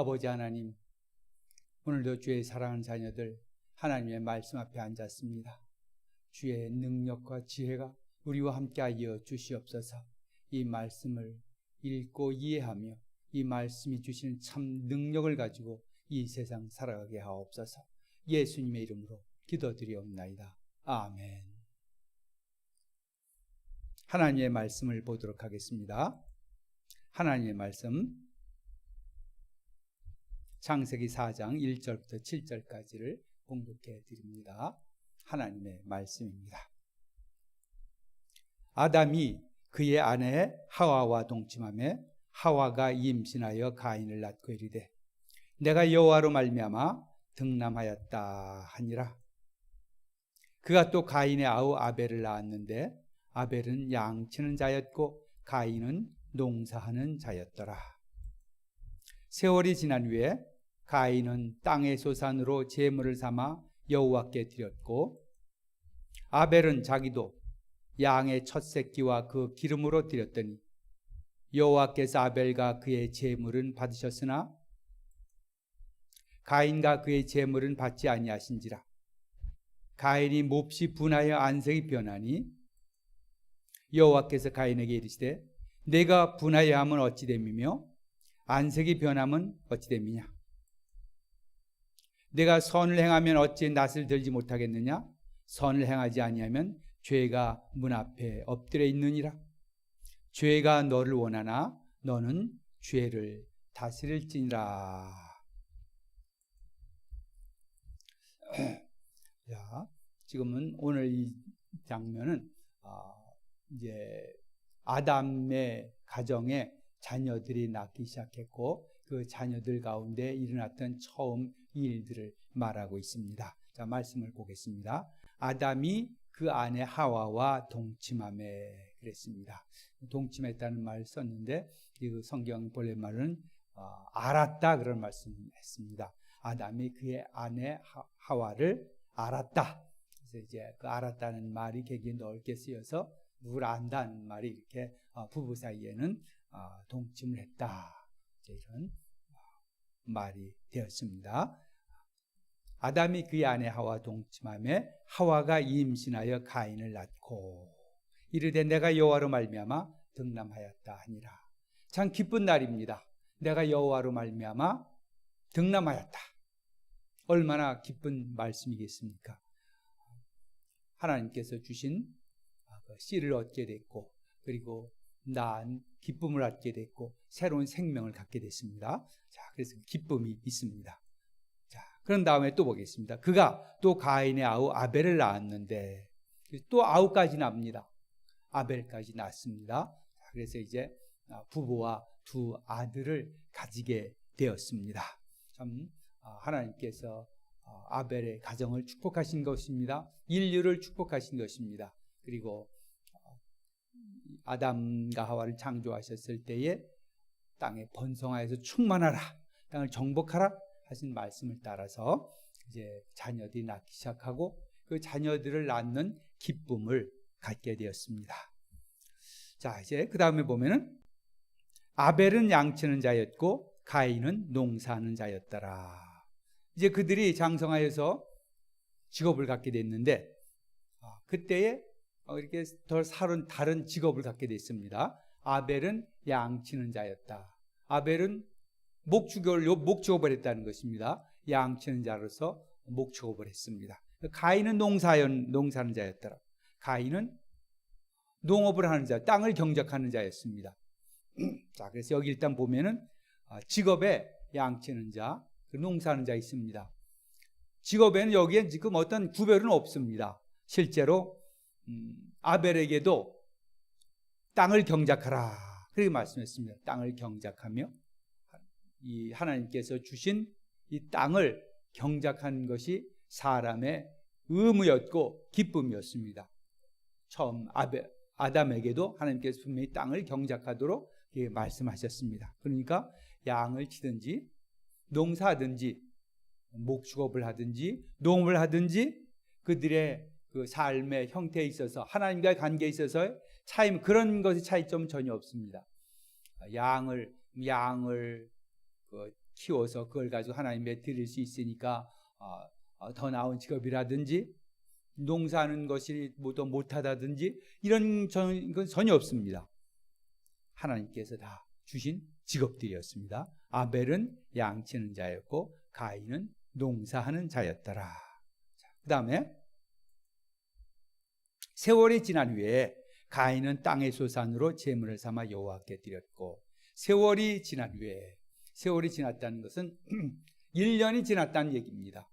아버지 하나님, 오늘도 주의 사랑하는 자녀들 하나님의 말씀 앞에 앉았습니다. 주의 능력과 지혜가 우리와 함께하여 주시옵소서. 이 말씀을 읽고 이해하며 이 말씀이 주시는 참 능력을 가지고 이 세상 살아가게 하옵소서. 예수님의 이름으로 기도드리옵나이다. 아멘. 하나님의 말씀을 보도록 하겠습니다. 하나님의 말씀 창세기 4장 1절부터 7절까지를 봉독해 드립니다. 하나님의 말씀입니다. 아담이 그의 아내 하와와 동침하며 하와가 임신하여 가인을 낳고 이르되 내가 여호와로 말미암아 등남하였다 하니라. 그가 또 가인의 아우 아벨을 낳았는데 아벨은 양치는 자였고 가인은 농사하는 자였더라. 세월이 지난 후에 가인은 땅의 소산으로 제물을 삼아 여호와께 드렸고 아벨은 자기도 양의 첫 새끼와 그 기름으로 드렸더니 여호와께서 아벨과 그의 제물은 받으셨으나 가인과 그의 제물은 받지 아니하신지라. 가인이 몹시 분하여 안색이 변하니 여호와께서 가인에게 이르시되 내가 분하여 함은 어찌 됨이며 안색이 변함은 어찌 됨이냐. 내가 선을 행하면 어찌 낯을 들지 못하겠느냐. 선을 행하지 아니하면 죄가 문 앞에 엎드려 있느니라. 죄가 너를 원하나 너는 죄를 다스릴지니라. 자, 지금은 오늘 이 장면은 이제 아담의 가정에 자녀들이 낳기 시작했고 그 자녀들 가운데 일어났던 처음 일들을 말하고 있습니다. 자, 말씀을 보겠습니다. 아담이 그 아내 하와와 동침하며 그랬습니다. 동침했다는 말을 썼는데 이 성경 본래 말은 알았다 그런 말씀을 했습니다. 아담이 그의 아내 하와를 알았다. 그래서 이제 그 알았다는 말이 되게 넓게 쓰여서 누굴 안다는 말이 이렇게 부부 사이에는 동침을 했다. 이런 말이 되었습니다. 아담이 그의 아내 하와 동침하며 하와가 임신하여 가인을 낳고 이르되 내가 여호와로 말미암아 등남하였다 하니라. 참 기쁜 날입니다. 내가 여호와로 말미암아 등남하였다. 얼마나 기쁜 말씀이겠습니까? 하나님께서 주신 씨를 얻게 됐고 그리고 낳은 기쁨을 얻게 됐고 새로운 생명을 갖게 됐습니다. 자, 그래서 기쁨이 있습니다. 자, 그런 다음에 또 보겠습니다. 그가 또 가인의 아우 아벨을 낳았는데 또 아우까지 납니다. 아벨까지 낳습니다. 자, 그래서 이제 부부와 두 아들을 가지게 되었습니다. 참 하나님께서 아벨의 가정을 축복하신 것입니다. 인류를 축복하신 것입니다. 그리고 아담과 하와를 창조하셨을 때에 땅에 번성하여서 충만하라, 땅을 정복하라 하신 말씀을 따라서 이제 자녀들이 낳기 시작하고 그 자녀들을 낳는 기쁨을 갖게 되었습니다. 자, 이제 그 다음에 보면은 아벨은 양치는 자였고 가인은 농사하는 자였더라. 이제 그들이 장성하여서 직업을 갖게 됐는데 그때에 이렇게 더 다른 직업을 갖게 됐습니다. 아벨은 양치는 자였다. 아벨은 목축업을 했다는 것입니다. 양치는 자로서 목축업을 했습니다. 가인은 농사하는 자였더라. 가인은 농업을 하는 자, 땅을 경작하는 자였습니다. 자, 그래서 여기 일단 보면은 직업에 양치는 자, 농사하는 자 있습니다. 직업에는 여기에 지금 어떤 구별은 없습니다. 실제로 아벨에게도 땅을 경작하라 그렇게 말씀했습니다. 땅을 경작하며 이 하나님께서 주신 이 땅을 경작하는 것이 사람의 의무였고 기쁨이었습니다. 처음 아담에게도 하나님께서 분명히 땅을 경작하도록 말씀하셨습니다. 그러니까 양을 치든지 농사하든지 목축업을 하든지 농업을 하든지 그들의 그 삶의 형태에 있어서 하나님과의 관계에 있어서 그런 것의 차이점은 전혀 없습니다. 양을 키워서 그걸 가지고 하나님께 드릴 수 있으니까 더 나은 직업이라든지 농사하는 것이 뭐 더 못하다든지 이런 건 전혀 없습니다. 하나님께서 다 주신 직업들이었습니다. 아벨은 양치는 자였고 가인은 농사하는 자였더라. 그 다음에 세월이 지난 후에 가인은 땅의 소산으로 제물을 삼아 여호와께 드렸고, 세월이 지난 후에, 세월이 지났다는 것은 1년이 지났다는 얘기입니다.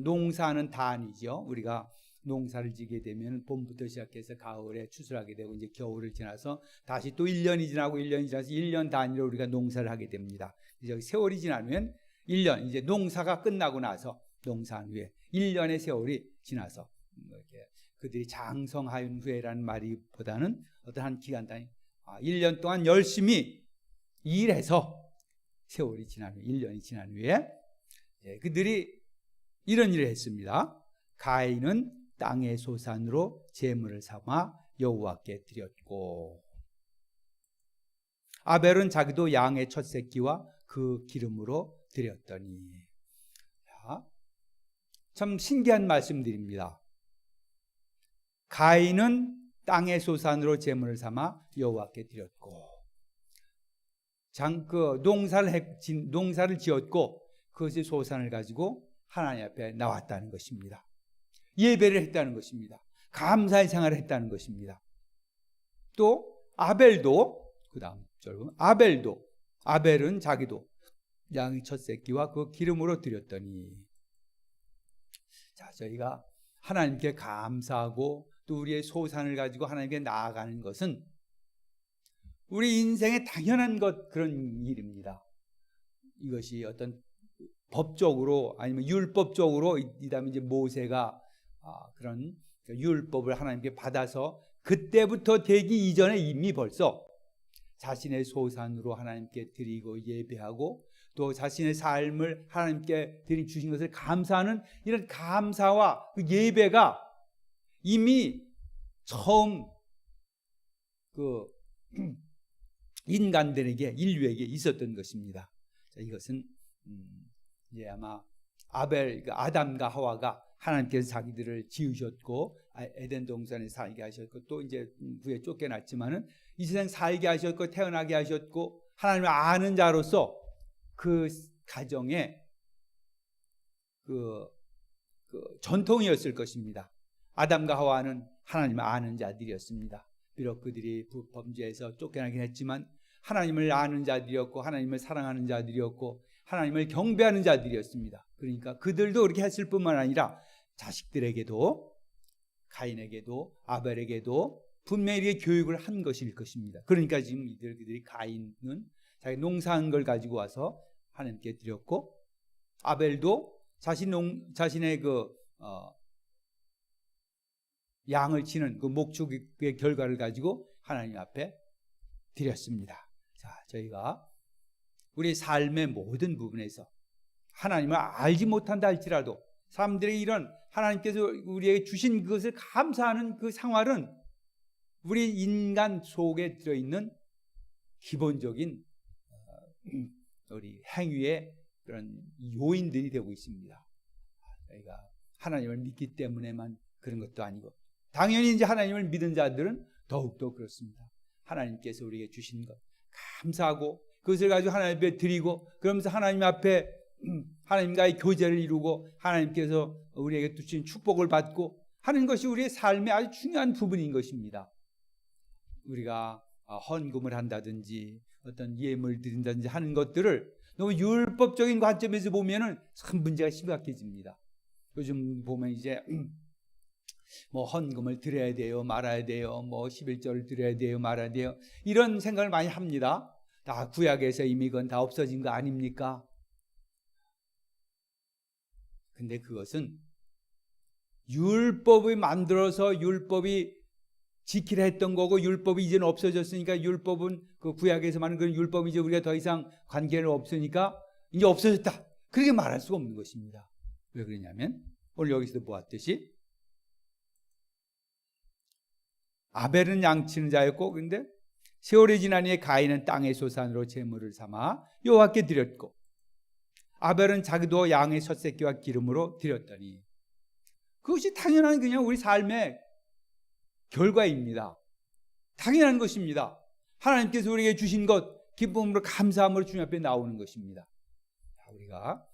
농사는 단이죠. 우리가 농사를 지게 되면 봄부터 시작해서 가을에 추수하게 되고 이제 겨울을 지나서 다시 또 1년이 지나고 1년이 지나서 1년 단위로 우리가 농사를 하게 됩니다. 그래서 세월이 지나면 1년, 이제 농사가 끝나고 나서 농사한 후에 1년의 세월이 지나서 이렇게 그들이 장성하연 후에라는 말이보다는 어떤 한 기간 단위 1년 동안 열심히 일해서 세월이 지난 후에 1년이 지난 후에 그들이 이런 일을 했습니다. 가인은 땅의 소산으로 제물을 삼아 여호와께 드렸고, 아벨은 자기도 양의 첫 새끼와 그 기름으로 드렸더니. 참 신기한 말씀드립니다. 가인은 땅의 소산으로 제물을 삼아 여호와께 드렸고, 농사를 지었고 그것의 소산을 가지고 하나님 앞에 나왔다는 것입니다. 예배를 했다는 것입니다. 감사의 생활을 했다는 것입니다. 또 아벨도, 그 다음 절은 아벨은 자기도 양의 첫 새끼와 그 기름으로 드렸더니. 자, 저희가 하나님께 감사하고 또 우리의 소산을 가지고 하나님께 나아가는 것은 우리 인생에 당연한 그런 일입니다. 이것이 어떤 법적으로 아니면 율법적으로, 이 다음에 이제 모세가 그런 율법을 하나님께 받아서 그때부터 되기 이전에 이미 벌써 자신의 소산으로 하나님께 드리고 예배하고 또 자신의 삶을 하나님께 주신 것을 감사하는 이런 감사와 그 예배가 이미 처음 인간들에게, 인류에게 있었던 것입니다. 자, 이것은 이제 아마 아담과 하와가 하나님께서 자기들을 지으셨고 에덴 동산에 살게 하셨고 또 이제 후에 쫓겨났지만은 이 세상 살게 하셨고 태어나게 하셨고 하나님을 아는 자로서 그 가정의 그 전통이었을 것입니다. 아담과 하와는 하나님을 아는 자들이었습니다. 비록 그들이 범죄해서 쫓겨나긴 했지만 하나님을 아는 자들이었고 하나님을 사랑하는 자들이었고 하나님을 경배하는 자들이었습니다. 그러니까 그들도 그렇게 했을 뿐만 아니라 자식들에게도, 가인에게도, 아벨에게도 분명히 교육을 한 것일 것입니다. 그러니까 지금 그들이 가인은 자기 농사한 걸 가지고 와서 하나님께 드렸고, 아벨도 자신의 양을 치는 그 목축의 결과를 가지고 하나님 앞에 드렸습니다. 자, 저희가 우리 삶의 모든 부분에서 하나님을 알지 못한다 할지라도 사람들의 이런 하나님께서 우리에게 주신 그것을 감사하는 그 생활은 우리 인간 속에 들어있는 기본적인 우리 행위의 그런 요인들이 되고 있습니다. 저희가 하나님을 믿기 때문에만 그런 것도 아니고 당연히 이제 하나님을 믿은 자들은 더욱더 그렇습니다. 하나님께서 우리에게 주신 것 감사하고 그것을 가지고 하나님 앞에 드리고 그러면서 하나님 앞에 하나님과의 교제를 이루고 하나님께서 우리에게 주신 축복을 받고 하는 것이 우리의 삶의 아주 중요한 부분인 것입니다. 우리가 헌금을 한다든지 어떤 예물 드린다든지 하는 것들을 너무 율법적인 관점에서 보면은 참 문제가 심각해집니다. 요즘 보면 이제 뭐 헌금을 드려야 돼요, 말아야 돼요, 뭐 11조를 드려야 돼요, 말아야 돼요, 이런 생각을 많이 합니다. 다 구약에서 이미 그건 다 없어진 거 아닙니까? 근데 그것은 율법을 만들어서 율법이 지키려 했던 거고 율법이 이제는 없어졌으니까 율법은 그 구약에서 말하는 그런 율법이 이제 우리가 더 이상 관계는 없으니까 이제 없어졌다. 그렇게 말할 수가 없는 것입니다. 왜 그러냐면 오늘 여기서도 보았듯이 아벨은 양치는 자였고 그런데 세월이 지난 후에 가인은 땅의 소산으로 제물을 삼아 여호와께 드렸고 아벨은 자기도 양의 첫 새끼와 기름으로 드렸더니, 그것이 당연한 그냥 우리 삶의 결과입니다. 당연한 것입니다. 하나님께서 우리에게 주신 것 기쁨으로 감사함으로 주님 앞에 나오는 것입니다. 우리가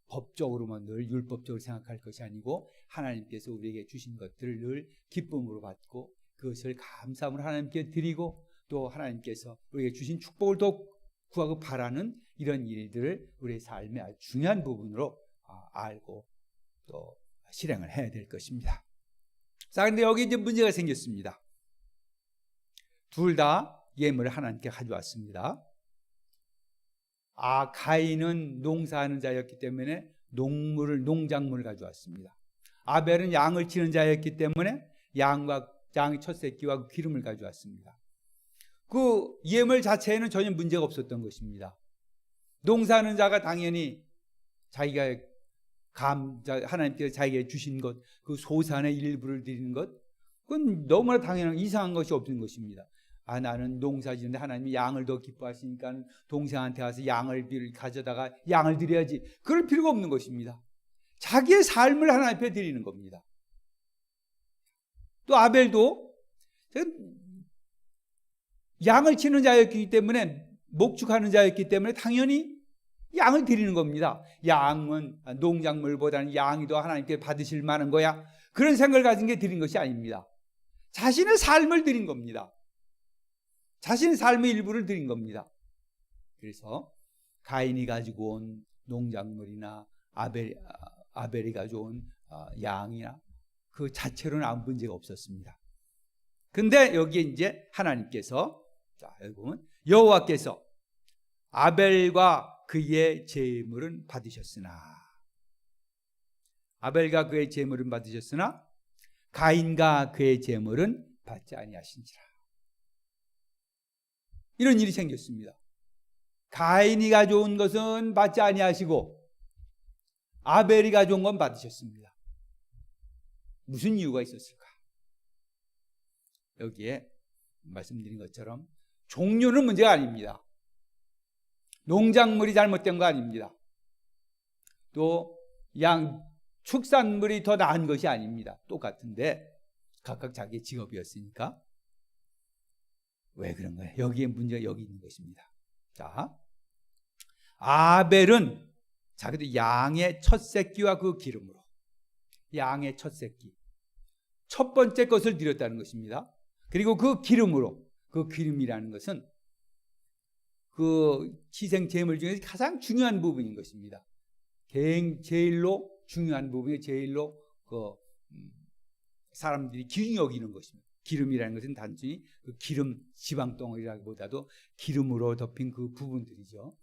법적으로만 늘 율법적으로 생각할 것이 아니고 하나님께서 우리에게 주신 것들을 늘 기쁨으로 받고 그것을 감사함으로 하나님께 드리고 또 하나님께서 우리에게 주신 축복을 더 구하고 바라는 이런 일들을 우리의 삶의 아주 중요한 부분으로 알고 또 실행을 해야 될 것입니다. 자, 그런데 여기 이제 문제가 생겼습니다. 둘 다 예물을 하나님께 가져왔습니다. 가인은 농사하는 자였기 때문에 농작물을 가져왔습니다. 아벨은 양을 치는 자였기 때문에 양의 첫 새끼와 기름을 가져왔습니다. 그 예물 자체에는 전혀 문제가 없었던 것입니다. 농사하는 자가 당연히 자기가 하나님께서 자기에게 주신 것, 그 소산의 일부를 드리는 것, 그건 너무나 당연한 이상한 것이 없는 것입니다. 나는 농사 지는데 하나님이 양을 더 기뻐하시니까 동생한테 가서 양을 가져다가 양을 드려야지. 그럴 필요가 없는 것입니다. 자기의 삶을 하나님 앞에 드리는 겁니다. 또 아벨도 양을 치는 자였기 때문에, 목축하는 자였기 때문에 당연히 양을 드리는 겁니다. 양은 농작물보다는 양이 더 하나님께 받으실 만한 거야. 그런 생각을 가진 게 드린 것이 아닙니다. 자신의 삶을 드린 겁니다. 자신의 삶의 일부를 드린 겁니다. 그래서 가인이 가지고 온 농작물이나 아벨이 가져온 양이나 그 자체로는 아무 문제가 없었습니다. 근데 여기에 이제 하나님께서, 자, 여기 보면 여호와께서 아벨과 그의 제물은 받으셨으나, 아벨과 그의 제물은 받으셨으나 가인과 그의 제물은 받지 아니하신지라. 이런 일이 생겼습니다. 가인이 가져온 것은 받지 아니하시고 아벨이 가져온 건 받으셨습니다. 무슨 이유가 있었을까? 여기에 말씀드린 것처럼 종류는 문제가 아닙니다. 농작물이 잘못된 거 아닙니다. 또 축산물이 더 나은 것이 아닙니다. 똑같은데 각각 자기의 직업이었으니까. 왜 그런 거예요? 여기에 문제가 여기 있는 것입니다. 자, 아벨은 자기도 양의 첫 새끼와 그 기름으로, 양의 첫 새끼, 첫 번째 것을 드렸다는 것입니다. 그리고 그 기름으로, 그 기름이라는 것은 그 희생 제물 중에서 가장 중요한 부분인 것입니다. 제일로 중요한 부분이 제일로 사람들이 귀중히 여기는 것입니다. 기름이라는 것은 단순히 그 기름 지방 덩어리라기보다도 기름으로 덮인 그 부분들이죠.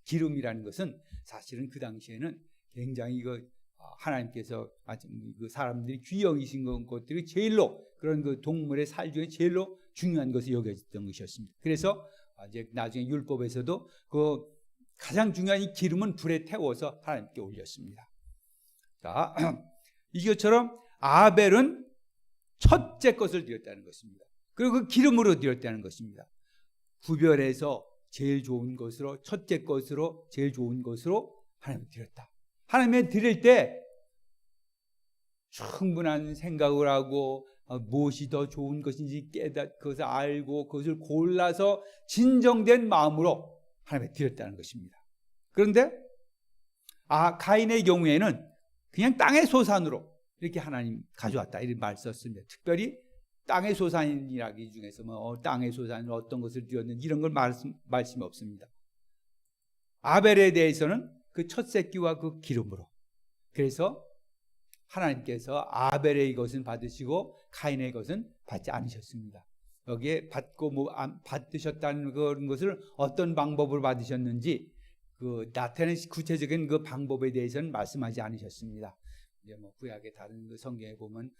기름이라는 것은 사실은 그 당시에는 굉장히 하나님께서 그 사람들이 귀히 여기신 것들이 제일로, 그런 그 동물의 살 중에 제일로 중요한 것을 여겨졌던 것이었습니다. 그래서 이제 나중에 율법에서도 그 가장 중요한 이 기름은 불에 태워서 하나님께 올렸습니다. 자, 이것처럼 아벨은 첫째 것을 드렸다는 것입니다. 그리고 그 기름으로 드렸다는 것입니다. 구별해서 제일 좋은 것으로, 첫째 것으로, 제일 좋은 것으로 하나님께 드렸다. 하나님께 드릴 때 충분한 생각을 하고 무엇이 더 좋은 것인지 그것을 알고 그것을 골라서 진정된 마음으로 하나님께 드렸다는 것입니다. 그런데 가인의 경우에는 그냥 땅의 소산으로 이렇게 하나님 가져왔다 이런 말 썼습니다. 특별히 땅의 소산이라기 중에서 땅의 소산으로 어떤 것을 드렸는지 이런 걸 말씀이 없습니다. 아벨에 대해서는 그 첫 새끼와 그 기름으로, 그래서 하나님께서 아벨의 것은 받으시고 가인의 것은 받지 않으셨습니다. 여기에 받으셨다는 그런 것을 어떤 방법으로 받으셨는지 그 나타내는 구체적인 그 방법에 대해서는 말씀하지 않으셨습니다. 이제 구약의 다른 그 성경에 보면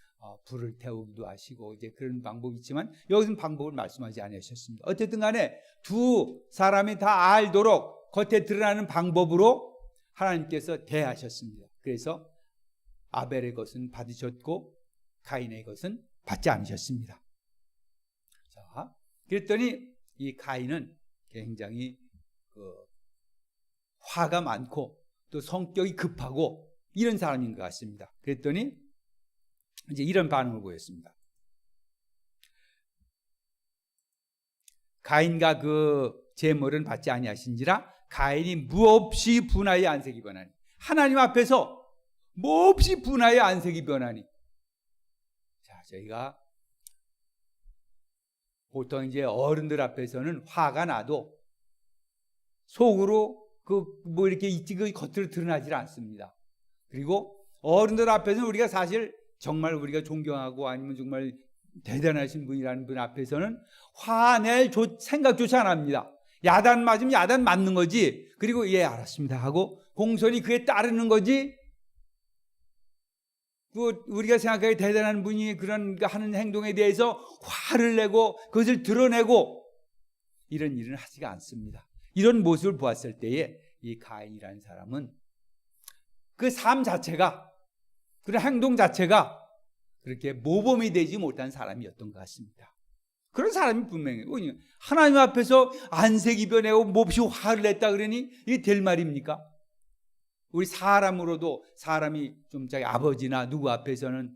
불을 태우기도 하시고 이제 그런 방법이 있지만 여기서는 방법을 말씀하지 않으셨습니다. 어쨌든 간에 두 사람이 다 알도록 겉에 드러나는 방법으로 하나님께서 대하셨습니다. 그래서 아벨의 것은 받으셨고 가인의 것은 받지 않으셨습니다. 자, 그랬더니 이 가인은 굉장히 화가 많고 또 성격이 급하고 이런 사람인 것 같습니다. 그랬더니 이제 이런 반응을 보였습니다. 가인과 그 제물은 받지 아니하신지라 가인이 무없이 분하여 안색이 변하니, 하나님 앞에서 몹시 분하여 안색이 변하니. 자, 저희가 보통 이제 어른들 앞에서는 화가 나도 속으로 뭐 이렇게 그 겉으로 드러나질 않습니다. 그리고 어른들 앞에서는 우리가 사실 정말 우리가 존경하고 아니면 정말 대단하신 분이라는 분 앞에서는 화낼 생각조차 안 합니다. 야단 맞으면 야단 맞는 거지. 그리고 예, 알았습니다 하고 공손히 그에 따르는 거지. 우리가 생각하기에 대단한 분이 그런 하는 행동에 대해서 화를 내고 그것을 드러내고 이런 일은 하지가 않습니다. 이런 모습을 보았을 때에 이 가인이라는 사람은 그 삶 자체가, 그런 행동 자체가 그렇게 모범이 되지 못한 사람이었던 것 같습니다. 그런 사람이 분명해요. 하나님 앞에서 안색이 변하고 몹시 화를 냈다 그러니 이게 될 말입니까? 우리 사람으로도 사람이 좀 자기 아버지나 누구 앞에서는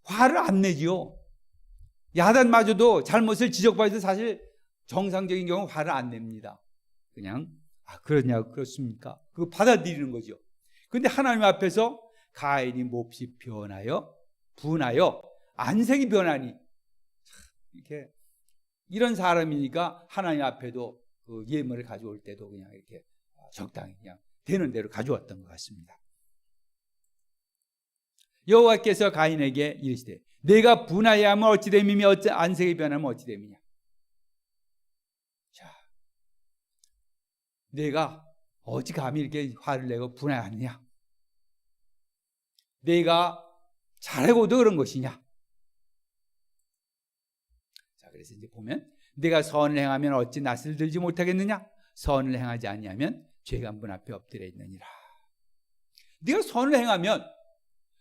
화를 안 내지요. 야단마저도 잘못을 지적받아도 사실 정상적인 경우 화를 안 냅니다. 그냥 그러냐고 그렇습니까? 그거 받아들이는 거죠. 그런데 하나님 앞에서 가인이 몹시 변하여 분하여 안색이 변하니, 이렇게 이런 사람이니까 하나님 앞에도 그 예물을 가져올 때도 그냥 이렇게 적당히 그냥 되는 대로 가져왔던 것 같습니다. 여호와께서 가인에게 이르시되 내가 분하여 하면 어찌 됨이며 어찌 안색이 변하면 어찌 됨이냐. 자, 내가 어찌 감히 이렇게 화를 내고 분하하느냐? 내가 잘하고도 그런 것이냐? 자, 그래서 이제 보면 내가 선을 행하면 어찌 낯을 들지 못하겠느냐? 선을 행하지 아니하면 죄가 문 앞에 엎드려 있느니라. 네가 선을 행하면,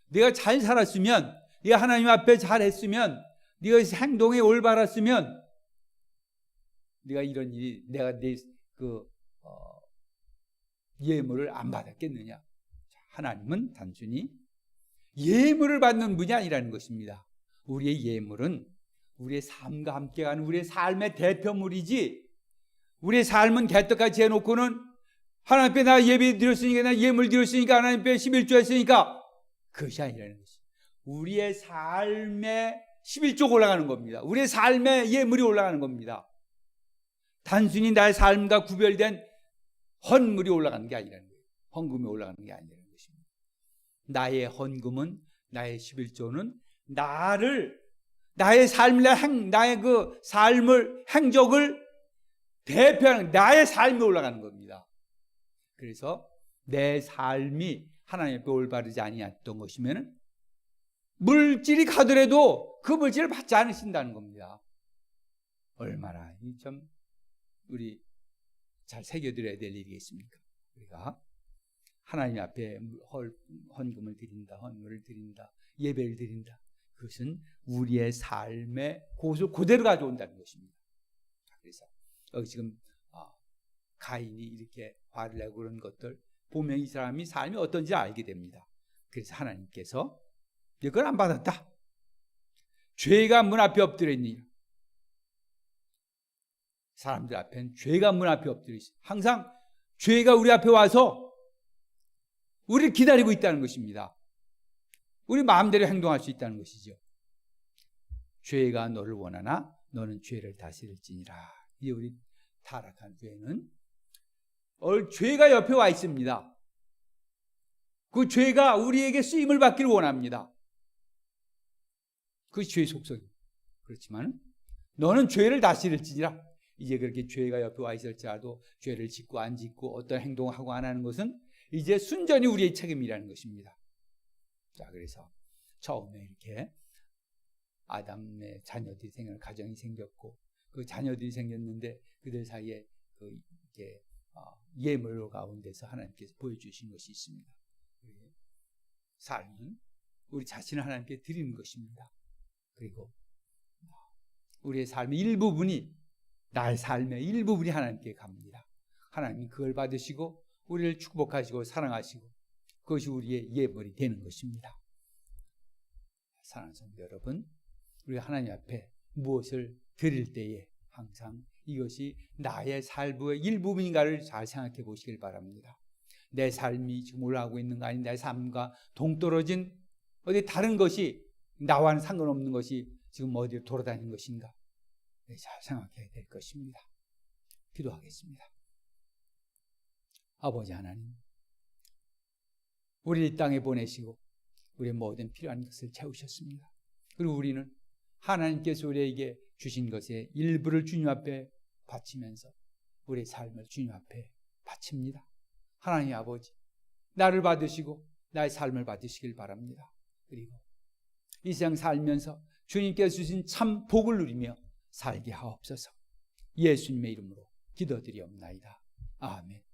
네가 잘 살았으면, 네가 하나님 앞에 잘했으면, 네가 행동에 올바랐으면, 네가 이런 일이 내가 내 예물을 안 받았겠느냐? 하나님은 단순히 예물을 받는 분이 아니라는 것입니다. 우리의 예물은 우리의 삶과 함께하는 우리의 삶의 대표물이지, 우리의 삶은 개떡같이 해놓고는 하나님 앞에 나 예배 드렸으니까, 나 예물 드렸으니까, 하나님 앞에 11조 했으니까, 그것이 아니라는 것이 우리의 삶의 11조가 올라가는 겁니다. 우리의 삶의 예물이 올라가는 겁니다. 단순히 나의 삶과 구별된 헌물이 올라가는 게 아니라는 거예요. 헌금이 올라가는 게 아니라는 것입니다. 나의 헌금은, 나의 11조는 나의 삶을, 나의 그 삶을, 행적을 대표하는 나의 삶이 올라가는 겁니다. 그래서 내 삶이 하나님 앞에 올바르지 아니했던 것이면 물질이 가더라도 그 물질을 받지 않으신다는 겁니다. 얼마나 참 우리 잘 새겨드려야 될 일이겠습니까? 우리가 하나님 앞에 헌금을 드린다, 헌물을 드린다, 예배를 드린다. 그것은 우리의 삶의 곳을 그대로 가져온다는 것입니다. 그래서 여기 지금 가인이 이렇게 화를 내고 그런 것들 보면 이 사람이 삶이 어떤지 알게 됩니다. 그래서 하나님께서 이걸 안 받았다. 죄가 문 앞에 엎드려 있니? 사람들 앞에는 죄가 문 앞에 엎드려 있어요. 항상 죄가 우리 앞에 와서 우리를 기다리고 있다는 것입니다. 우리 마음대로 행동할 수 있다는 것이죠. 죄가 너를 원하나 너는 죄를 다스릴지니라. 이 우리 타락한 죄는 죄가 옆에 와 있습니다. 그 죄가 우리에게 쓰임을 받기를 원합니다. 그것이 죄의 속성입니다. 그렇지만 너는 죄를 다스릴지니라. 이제 그렇게 죄가 옆에 와 있을지라도 죄를 짓고 안 짓고 어떤 행동을 하고 안 하는 것은 이제 순전히 우리의 책임이라는 것입니다. 자, 그래서 처음에 이렇게 아담의 자녀들이 가정이 생겼고 그 자녀들이 생겼는데 그들 사이에 이게 예물 가운데서 하나님께서 보여주신 것이 있습니다. 삶은 우리 자신을 하나님께 드리는 것입니다. 그리고 우리의 삶의 일부분이, 나의 삶의 일부분이 하나님께 갑니다. 하나님이 그걸 받으시고 우리를 축복하시고 사랑하시고 그것이 우리의 예물이 되는 것입니다. 사랑하는 성도 여러분, 우리가 하나님 앞에 무엇을 드릴 때에 항상 이것이 나의 삶의 일부분인가를 잘 생각해 보시길 바랍니다. 내 삶이 지금 올라가고 있는 거 아닌 내 삶과 동떨어진 어디 다른 것이 나와는 상관없는 것이 지금 어디로 돌아다니는 것인가 잘 생각해야 될 것입니다. 기도하겠습니다. 아버지 하나님, 우리를 이 땅에 보내시고 우리의 모든 필요한 것을 채우셨습니다. 그리고 우리는 하나님께서 우리에게 주신 것의 일부를 주님 앞에 바치면서 우리의 삶을 주님 앞에 바칩니다. 하나님 아버지, 나를 받으시고 나의 삶을 받으시길 바랍니다. 그리고 이 세상 살면서 주님께서 주신 참 복을 누리며 살게 하옵소서. 예수님의 이름으로 기도드리옵나이다. 아멘.